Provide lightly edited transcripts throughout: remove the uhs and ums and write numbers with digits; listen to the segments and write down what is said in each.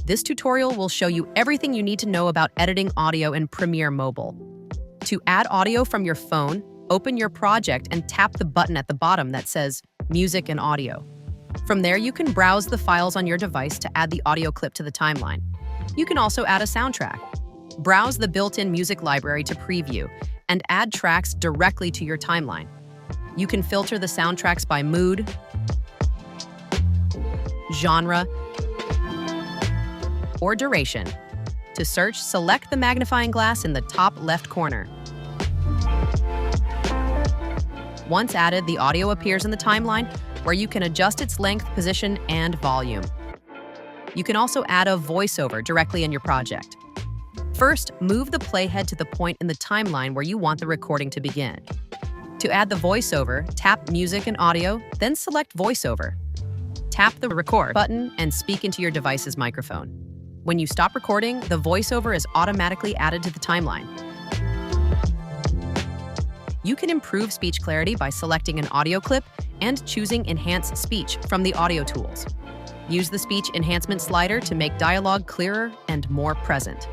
This tutorial will show you everything you need to know about editing audio in Premiere Mobile. To add audio from your phone, open your project and tap the button at the bottom that says Music and Audio. From there, you can browse the files on your device to add the audio clip to the timeline. You can also add a soundtrack. Browse the built-in music library to preview and add tracks directly to your timeline. You can filter the soundtracks by mood, genre, or duration. To search, select the magnifying glass in the top left corner. Once added, the audio appears in the timeline where you can adjust its length, position, and volume. You can also add a voiceover directly in your project. First, move the playhead to the point in the timeline where you want the recording to begin. To add the voiceover, tap Music and Audio, then select Voiceover. Tap the Record button and speak into your device's microphone. When you stop recording, the voiceover is automatically added to the timeline. You can improve speech clarity by selecting an audio clip and choosing Enhance Speech from the audio tools. Use the speech enhancement slider to make dialogue clearer and more present.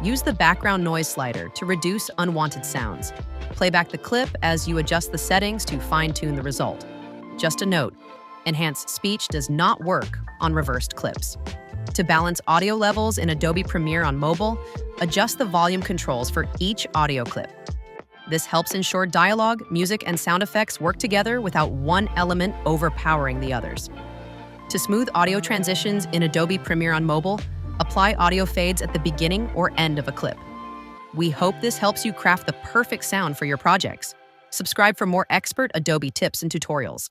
Use the background noise slider to reduce unwanted sounds. Play back the clip as you adjust the settings to fine-tune the result. Just a note, Enhanced Speech does not work on reversed clips. To balance audio levels in Adobe Premiere on mobile, adjust the volume controls for each audio clip. This helps ensure dialogue, music, and sound effects work together without one element overpowering the others. To smooth audio transitions in Adobe Premiere on mobile, apply audio fades at the beginning or end of a clip. We hope this helps you craft the perfect sound for your projects. Subscribe for more expert Adobe tips and tutorials.